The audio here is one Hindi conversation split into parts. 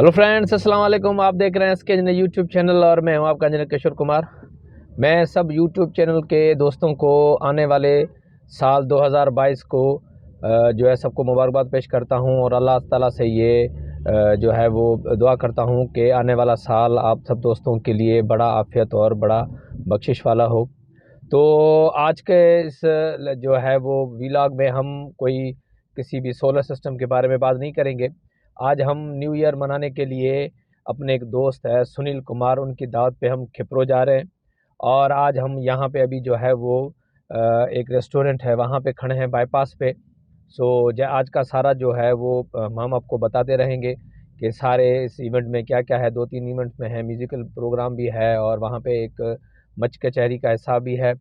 हेलो फ्रेंड्स, अस्सलाम वालेकुम। आप देख रहे हैं इसके यूट्यूब चैनल और मैं हूं आपका इंजीनियर किशोर कुमार। मैं सब यूट्यूब चैनल के दोस्तों को आने वाले साल 2022 को जो है सबको मुबारकबाद पेश करता हूं और अल्लाह ताला से ये जो है वो दुआ करता हूं कि आने वाला साल आप सब दोस्तों के लिए बड़ा आफियत और बड़ा बख्शिश वाला हो। तो आज के इस जो है वो व्लॉग में हम कोई किसी भी सोलर सिस्टम के बारे में बात नहीं करेंगे। आज हम न्यू ईयर मनाने के लिए अपने एक दोस्त है सुनील कुमार, उनकी दावत पे हम खिप्रो जा रहे हैं और आज हम यहाँ पे अभी जो है वो एक रेस्टोरेंट है वहाँ पे खड़े हैं बाईपास पे। आज का सारा जो है वो हम आपको बताते रहेंगे कि सारे इस इवेंट में क्या क्या है। 2-3 इवेंट्स में है, म्यूज़िकल प्रोग्राम भी है और वहाँ पे एक मच कचहरी का हिस्सा भी है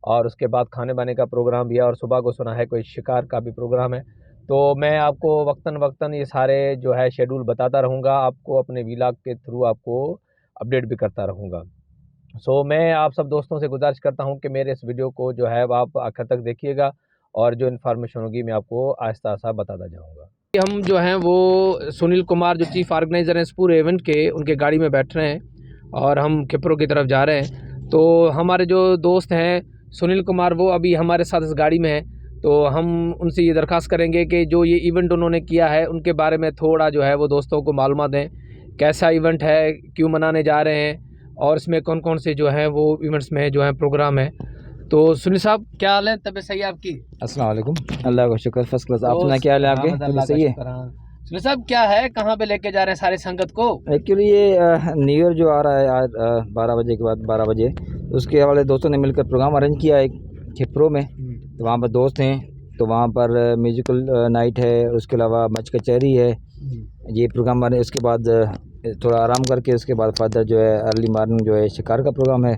और उसके बाद खाने बाने का प्रोग्राम भी है और सुबह को सुना है कोई शिकार का भी प्रोग्राम है। तो मैं आपको वक्तन ये सारे जो है शेड्यूल बताता रहूँगा, आपको अपने व्लॉग के थ्रू आपको अपडेट भी करता रहूँगा। मैं आप सब दोस्तों से गुजारिश करता हूँ कि मेरे इस वीडियो को जो है आप आखिर तक देखिएगा और जो इन्फॉर्मेशन होगी मैं आपको आहिस्ता बताता जाऊँगा। हम जो हैं वो सुनील कुमार जो चीफ़ ऑर्गेनाइज़र हैं इस पूरे इवेंट के, उनके गाड़ी में बैठ रहे हैं और हम खिप्रो की तरफ जा रहे हैं। तो हमारे जो दोस्त हैं सुनील कुमार, वो अभी हमारे साथ इस गाड़ी में है। तो हम उनसे ये दरख्वास्त करेंगे कि जो ये इवेंट उन्होंने किया है उनके बारे में थोड़ा जो है वो दोस्तों को मालूमात दें, कैसा इवेंट है, क्यों मनाने जा रहे हैं और इसमें कौन कौन से जो हैं वो इवेंट्स में जो है प्रोग्राम है। तो सुनील साहब, क्या हाल है? तबीयत सही है आपकी? अस्सलाम वालेकुम। अल्लाह का शुक्र, फर्स्ट क्लास। आप सुना, क्या हाल है आपके? सही है। सुनील साहब, क्या है, कहाँ पे लेके जा रहे हैं सारे संगत को? एक्चुअली ये न्यू ईयर जो आ रहा है आज 12 बजे के बाद 12 बजे, उसके वाले दोस्तों ने मिलकर प्रोग्राम अरेंज किया है खिप्रो में। तो वहाँ पर दोस्त हैं, तो वहाँ पर म्यूजिकल नाइट है, उसके अलावा मच कचहरी है, ये प्रोग्राम बने। उसके बाद थोड़ा आराम करके उसके बाद फर्दर जो है अर्ली मॉर्निंग जो है शिकार का प्रोग्राम है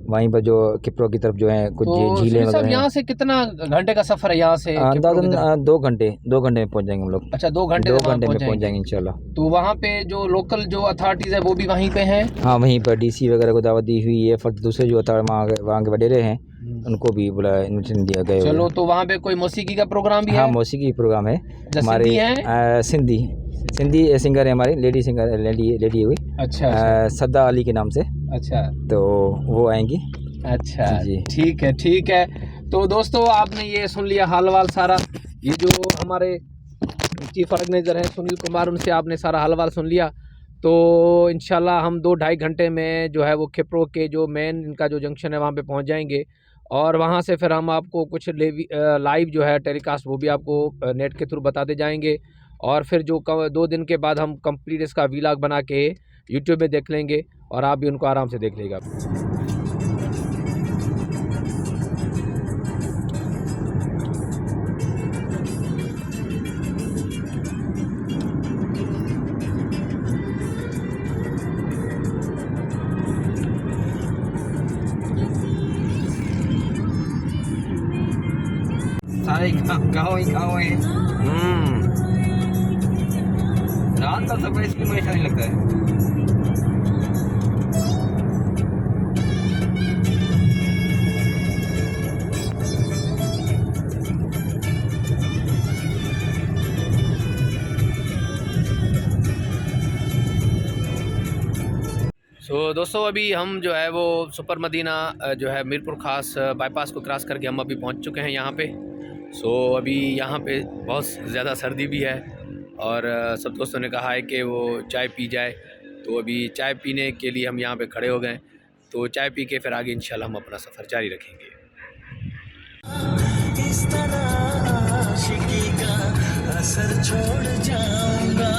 वहीं पर जो खिप्रो की तरफ जो है कुछ झीलें वगैरह हैं। यहाँ से कितना घंटे का सफ़र है यहाँ से? अंदाज़न 2 घंटे में पहुँच जाएंगे हम लोग। अच्छा, 2 घंटे में पहुँच जाएंगे इंशाल्लाह। तो वहाँ पे जो लोकल जो अथॉरिटीज़ है वो भी वहीं पे हैं? हाँ, वहीं पर डीसी वगैरह को दावत दी हुई है। फिर दूसरे जो वहाँ के वडेरे हैं उनको भी बुलाया, इन्विटेशन दिया गया। चलो, तो वहाँ पे कोई मौसीकी का प्रोग्राम भी है? हाँ, मौसीकी प्रोग्राम है हमारे। सिंधी सिंगर है हमारी, लेडी सिंगर, लेडी हुई। अच्छा। सद्दा अली के नाम से। अच्छा, तो वो आएंगी। अच्छा जी, ठीक है। तो दोस्तों, आपने ये सुन लिया हाल वाल सारा। ये जो हमारे चीफ ऑर्गेनाइज़र हैं सुनील कुमार, उनसे आपने सारा हाल वाल सुन लिया। तो इंशाल्लाह हम 2-2.5 घंटे में जो है वो खिप्रो के जो मेन इनका जो जंक्शन है वहाँ पे पहुँच जाएंगे और वहाँ से फिर हम आपको कुछ लाइव जो है टेलीकास्ट वो भी आपको नेट के थ्रू बताते जाएंगे और फिर जो 2 दिन के बाद हम कंप्लीट इसका व्लॉग बना के यूट्यूब में देख लेंगे और आप भी उनको आराम से देख लेगा। सारे गाँव ही है। रात का सब इसकी में अच्छा नहीं लगता है। दोस्तों, अभी हम जो है वो सुपर मदीना जो है मीरपुर खास बाईपास को क्रॉस करके हम अभी पहुंच चुके हैं यहाँ पे। अभी यहाँ पे बहुत ज़्यादा सर्दी भी है और सब दोस्तों ने कहा है कि वो चाय पी जाए, तो अभी चाय पीने के लिए हम यहाँ पे खड़े हो गए। तो चाय पी के फिर आगे इंशाल्लाह हम अपना सफ़र जारी रखेंगे। इस तरह आशिकी का असर छोड़ जाऊंगा।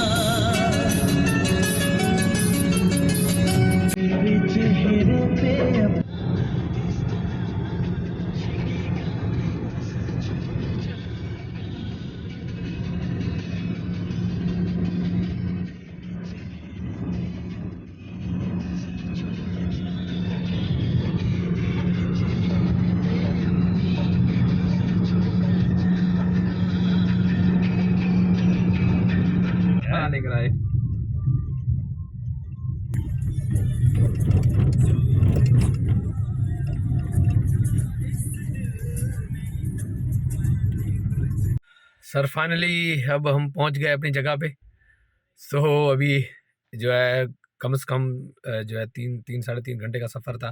निकल आए। सर, फाइनली अब हम पहुंच गए अपनी जगह पे। अभी जो है कम से कम जो है 3-3.5 घंटे का सफ़र था,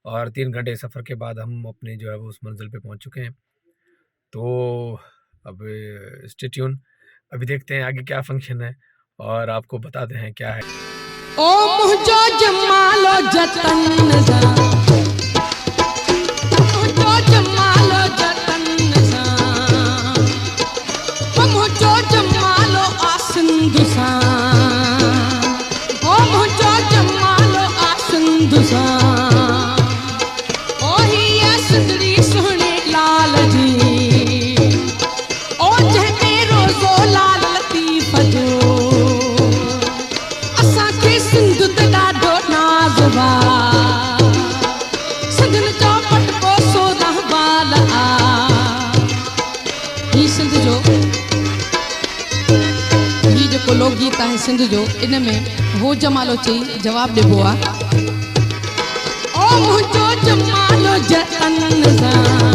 और 3 घंटे सफ़र के बाद हम अपने जो है वो उस मंजिल पे पहुंच चुके हैं। तो अब स्टे ट्यून, अभी देखते हैं आगे क्या फंक्शन है और आपको बताते हैं क्या है। ओ मुझो जमालो जतन सा, मुझो जमालो जतन सा, मुझो जमालो आसिंद सा, ओ मुझो जमालो आसिंद सा, ओ ही सुंदरी सोहणे लाल जी, ओ जह मेरो जो लाल लतीफ जो, असांखे सिंध ते ॾाढो नाज़ वा, सिंध जो पटको 16 बाल आ। ही सिंध जो ही जेको लोकगीत आहे सिंध जो, इन में हो जमालो चई जवाब ॾिबो आहे, ओ मुंहिंजो जमालो जतन सां,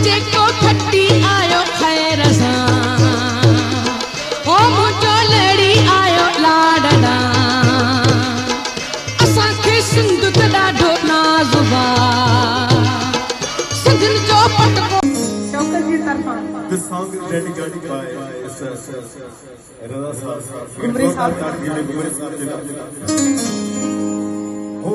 जेको खटी आयो ख़ैर सां, ओ मुंहिंजो लड़ी आयो लाडला, असांखे सिंध ते ॾाढो नाज़ वा, सिंध जो पटको। शौकत जी तरफ़ां This song is dedicated by Rada Sahab. Gumri Sahab. Gumri Sahab. हो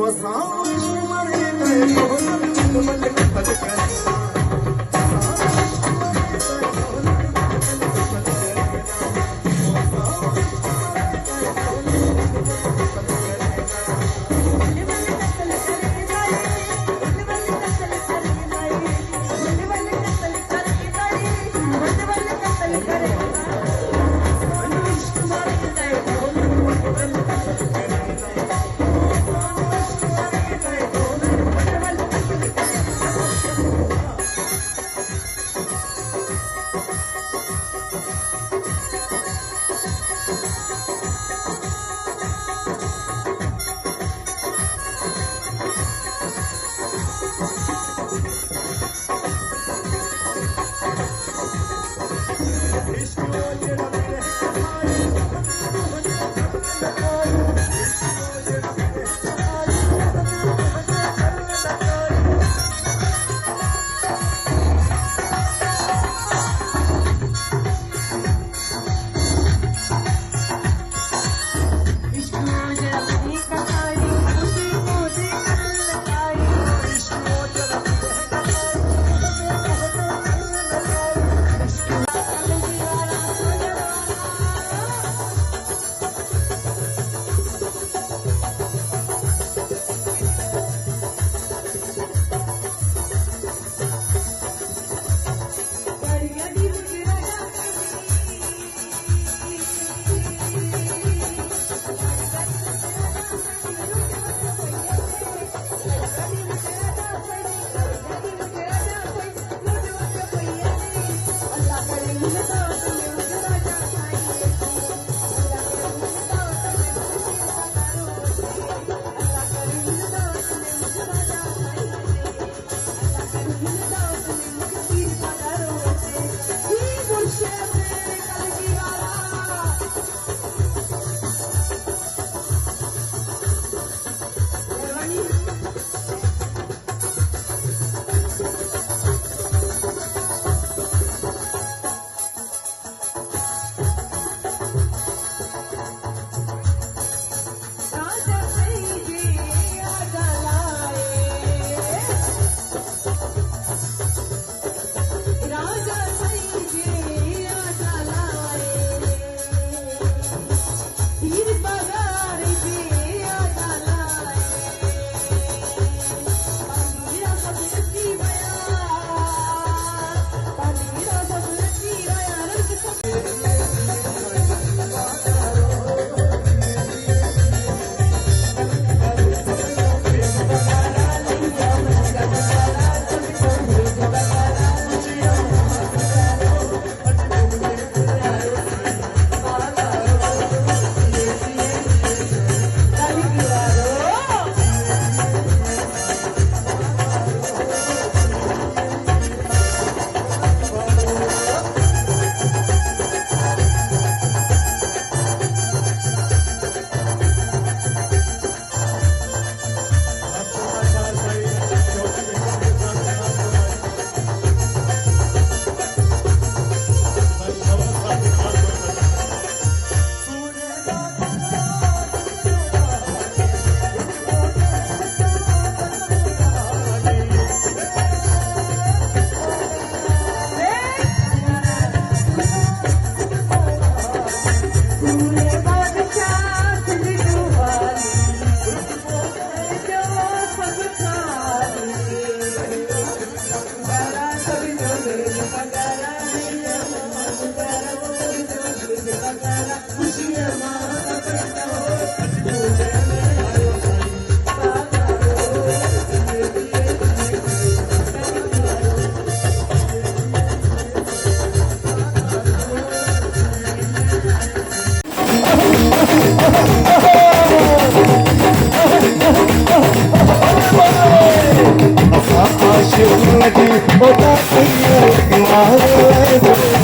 आशिकी होता कहिया लगवा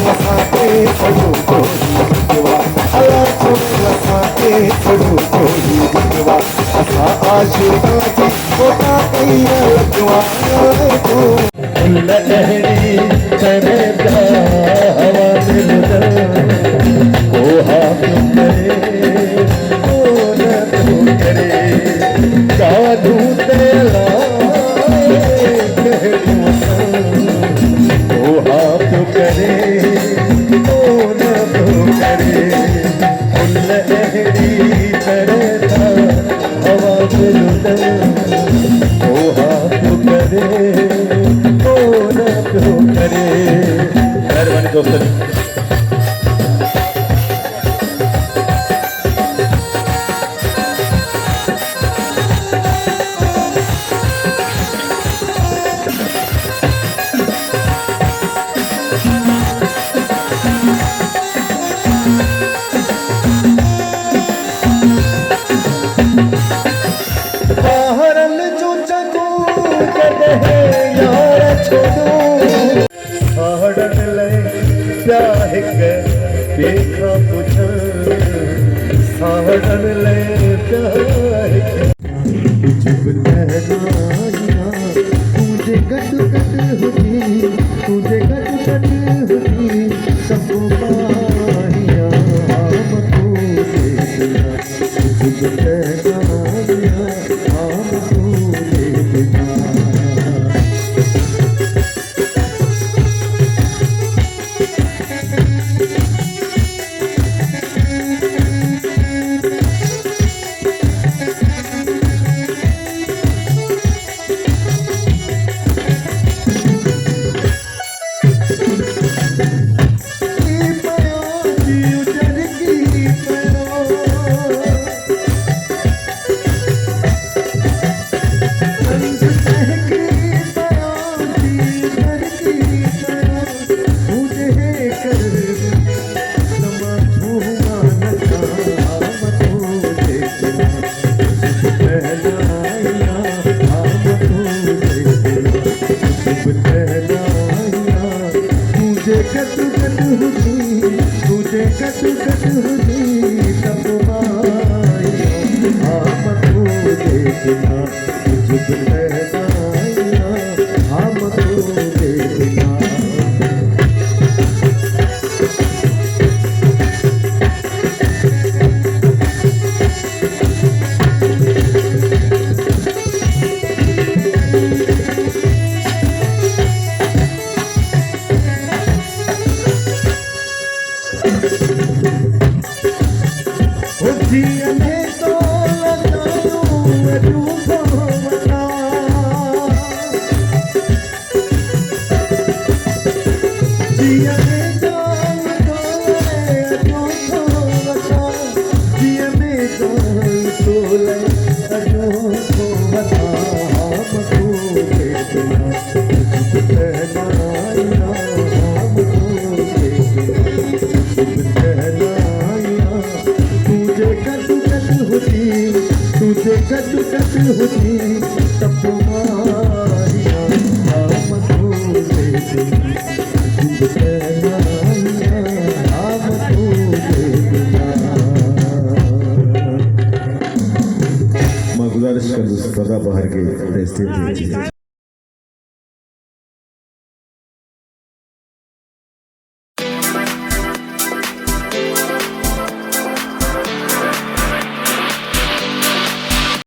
वसाते सडू कोई अला वसाते सडू कोई लगवा असा आशिकी होता कहिया लगवा लहरी करे हवा दिल को हाथ करे ओ न करे जादू तेरा ओ हाथ करे ओ न करे लहरी करे हवा दिल ओ हाथ करे करे मेहरबानी दोस्तों देखा कुछ साड़न ले तुझे कट कट होती तुझे कट कट होती सब पाहिया हम तू देखना तुझे कहना हम तू देखना तुझे कट कट होती सब माया हम तू देखना तुझे कहना हम तू देखना तुझे कट कट होती सब मारिया हम तू देखना तुझे कहना हम तू देखना। मैं गुजारिश कर दूँ सदा बाहर के